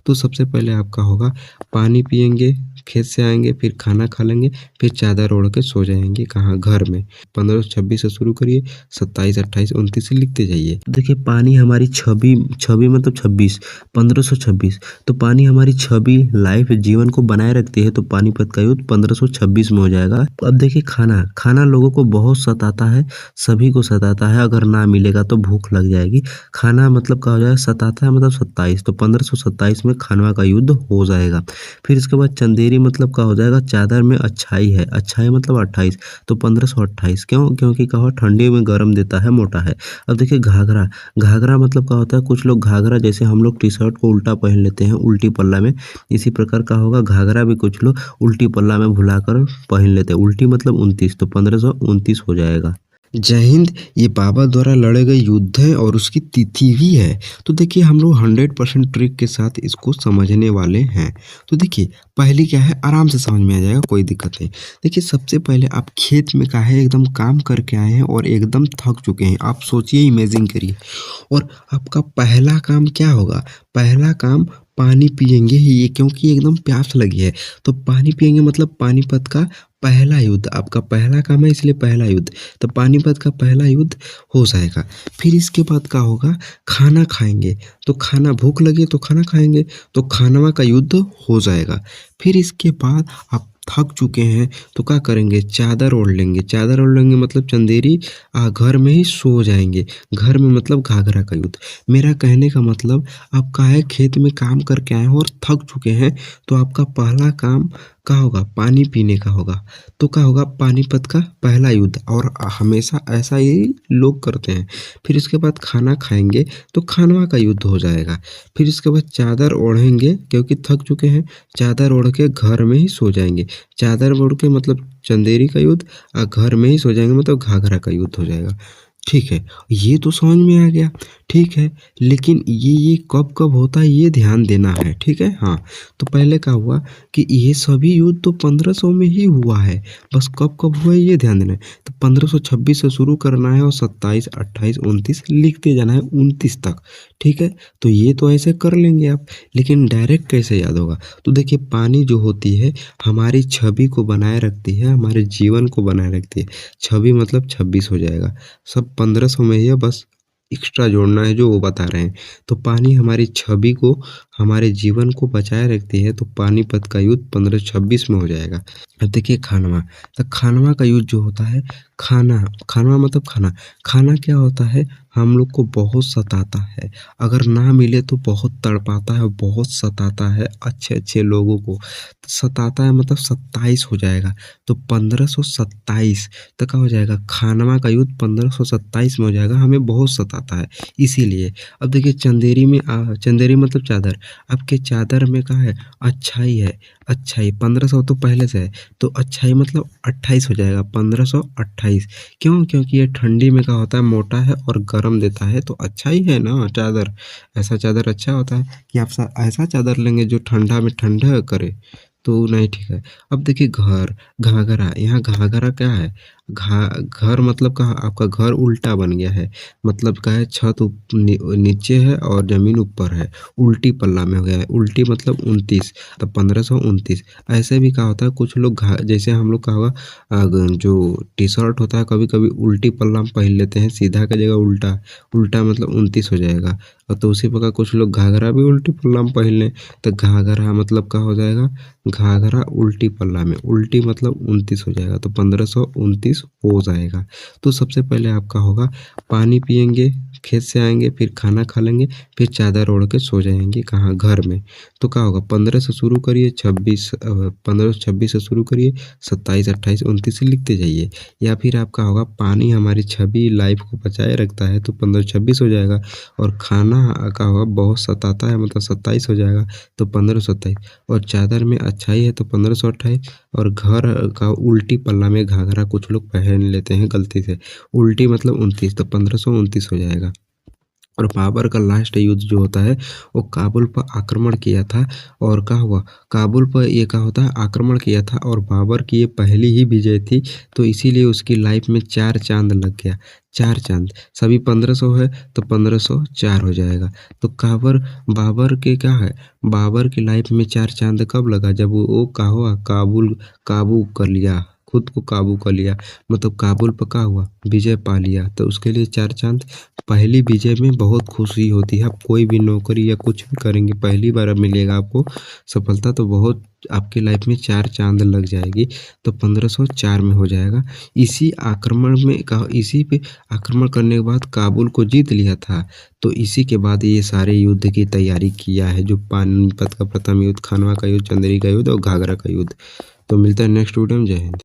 तो सबसे पहले आपका होगा पानी पिएँगे, खेत से आएँगे, फिर खाना खा लेंगे, फिर चादर ओढ़ के सो जाएँगे कहाँ? घर में। 1526 से शुरू करिए, 27, 28, 29 से लिखते जाइए। देखिए पानी हमारी छवि छवि मतलब 26, 1526 तो पानी हमारी छवि लाइफ जीवन को बनाए रखती है, तो पानीपत का युद्ध 1526 में हो जाएगा। अब देखिए खाना लोगों को बहुत सताता है, सभी को सताता है, अगर ना मिलेगा तो भूख लग जाएगी। खाना मतलब क्या हो जाएगा, सताता है मतलब 27, तो 1527 में खानवा का युद्ध हो जाएगा। फिर इसके बाद चंदेरी मतलब क्या हो जाएगा, चादर में अच्छाई है, अच्छाई मतलब 28, तो 1528 क्यों? क्योंकि क्या हुआ, ठंडी में गर्म देता है, मोटा है। अब देखिए घाघरा, घाघरा मतलब क्या होता है, कुछ लोग घाघरा जैसे हम लोग टी शर्ट को उल्टा पहन लेते हैं उल्टी पल्ला में, इसी प्रकार का होगा घाघरा भी कुछ लोग उल्टी पल्ला में भुलाकर पहन लेते हैं। उल्टी मतलब 29, तो 1529 हो जाएगा। जय हिंद ये बाबा द्वारा लड़े गए युद्ध है और उसकी तिथि भी है। तो देखिए हम लोग 100% ट्रिक के साथ इसको समझने वाले हैं। तो देखिए पहली क्या है, आराम से समझ में आ जाएगा, कोई दिक्कत नहीं। देखिए सबसे पहले आप खेत में क्या है, एकदम काम करके आए हैं और एकदम थक चुके हैं। आप सोचिए, इमेजिन करिए, और आपका पहला काम क्या होगा? पहला काम पानी पिएंगे ही ये, क्योंकि एकदम प्यास लगी है। तो पानी पिएंगे मतलब पानीपत का पहला युद्ध, आपका पहला काम है इसलिए पहला युद्ध, तो पानीपत का पहला युद्ध हो जाएगा। फिर इसके बाद क्या होगा, खाना खाएंगे, तो खाना भूख लगी तो खाना खाएंगे, तो खानवा का युद्ध हो जाएगा। फिर इसके बाद आप थक चुके हैं तो क्या करेंगे, चादर ओढ़ लेंगे, चादर ओढ़ लेंगे मतलब चंदेरी घर में ही सो जाएंगे। घर में मतलब घाघरा का युद्ध। मेरा कहने का मतलब, आप क्या है, खेत में काम करके आए हो और थक चुके हैं, तो आपका पहला काम क्या होगा, पानी पीने का होगा। तो क्या होगा, पानीपत का पहला युद्ध, और हमेशा ऐसा ही लोग करते हैं। फिर इसके बाद खाना खाएंगे तो खानवा का युद्ध हो जाएगा। फिर इसके बाद चादर ओढ़ेंगे क्योंकि थक चुके हैं, चादर ओढ़ के घर में ही सो जाएंगे। चादर ओढ़ के मतलब चंदेरी का युद्ध, और घर में ही सो जाएंगे मतलब घाघरा का युद्ध हो जाएगा। ठीक है, ये तो समझ में आ गया। ठीक है, लेकिन ये कब कब होता है ये ध्यान देना है, ठीक है। हाँ, तो पहले क्या हुआ कि ये सभी युद्ध तो 1500 में ही हुआ है, बस कब कब हुआ है ये ध्यान देना है। तो 1526 से शुरू करना है और 27, 28, 29 लिखते जाना है 29 तक। ठीक है, तो ये तो ऐसे कर लेंगे आप, लेकिन डायरेक्ट कैसे याद होगा? तो देखिए पानी जो होती है हमारी छवि को बनाए रखती है, हमारे जीवन को बनाए रखती है। छवि मतलब 26 हो जाएगा, सब 1500 में ही है, बस एक्स्ट्रा जोड़ना है जो वो बता रहे हैं। तो पानी हमारी छवि को, हमारे जीवन को बचाए रखती है, तो पानीपत का युद्ध 1526 में हो जाएगा। अब देखिए खानवा, तो खानवा का युद्ध जो होता है, खानवा मतलब खाना, खाना क्या होता है, हम लोग को बहुत सताता है, अगर ना मिले तो बहुत तड़पाता है, बहुत सताता है अच्छे अच्छे लोगों को, सताता है मतलब 27 हो जाएगा। तो 1527 तक का हो जाएगा, खानवा का युद्ध 1527 में हो जाएगा, हमें बहुत सताता है इसीलिए। अब देखिए चंदेरी में चंदेरी मतलब चादर, आपके चादर में क्या है, अच्छाई है, अच्छाई 1500 तो पहले से है, तो अच्छाई मतलब 28 हो जाएगा, 1528। क्यों? क्योंकि ये ठंडी में क्या होता है, मोटा है और गर्म देता है, तो अच्छा ही है ना चादर। ऐसा चादर अच्छा होता है कि आप ऐसा चादर लेंगे जो ठंडा में ठंडा करे, तो नहीं, ठीक है। अब देखिए घर, घाघरा, यहाँ घाघरा क्या है, घर मतलब कहाँ, आपका घर उल्टा बन गया है, मतलब क्या है, छत नीचे है और जमीन ऊपर है, उल्टी पल्ला में हो गया है। उल्टी मतलब 29, तो 1529। ऐसे भी क्या होता है, कुछ लोग जैसे हम लोग का होगा, जो टी शर्ट होता है कभी कभी उल्टी पल्ला में पहन लेते हैं, सीधा का जगह उल्टा, उल्टा मतलब 29 हो जाएगा। और तो उसी प्रकार कुछ लोग घाघरा भी उल्टी पल्ला में पहन लें, तो घाघरा मतलब क्या हो जाएगा, घाघरा उल्टी पल्ला में, उल्टी मतलब 29 हो जाएगा, तो 1529 हो जाएगा। तो सबसे पहले आपका होगा पानी पिएंगे, खेत से आएंगे, फिर खाना खा लेंगे, फिर चादर ओढ़ के सो जाएंगे कहाँ, घर में। तो क्या होगा, 15 से शुरू करिए, 1526 से शुरू करिए, 27, 28, 29 से लिखते जाइए। या फिर आपका होगा पानी हमारी छवि लाइफ को बचाए रखता है, तो 1526 हो जाएगा। और खाना का होगा बहुत सताता है, मतलब 27 हो जाएगा, तो 1527। और चादर में अच्छाई है तो 1528। और घर का उल्टी पल्ला में घाघरा कुछ लोग पहन लेते हैं गलती से, उल्टी मतलब 29, तो 1529 हो जाएगा। और बाबर का लास्ट युद्ध जो होता है वो काबुल पर आक्रमण किया था। और क्या हुआ, काबुल पर ये क्या होता है आक्रमण किया था और बाबर की ये पहली ही विजय थी। तो इसीलिए उसकी लाइफ में 4 चांद लग गया, 4 चांद। सभी 1500 है तो 1504 हो जाएगा। तो बाबर के क्या है, बाबर की लाइफ में 4 चांद कब लगा, जब वो क्या हुआ, काबू कर लिया, खुद को काबू कर लिया, मतलब काबुल पर क्या हुआ, विजय पा लिया। तो उसके लिए 4 चांद। पहली विजय में बहुत खुशी होती है। आप कोई भी नौकरी या कुछ भी करेंगे पहली बार मिलेगा आपको सफलता, तो बहुत आपकी लाइफ में 4 चांद लग जाएगी। तो 1504 में हो जाएगा। इसी पे आक्रमण करने के बाद काबुल को जीत लिया था। तो इसी के बाद ये सारे युद्ध की तैयारी किया है, जो पानीपत का प्रथम युद्ध, खानवा का युद्ध, चंदेरी का युद्ध और घाघरा का युद्ध। तो मिलता है नेक्स्ट वीडियो में। जय हिंद।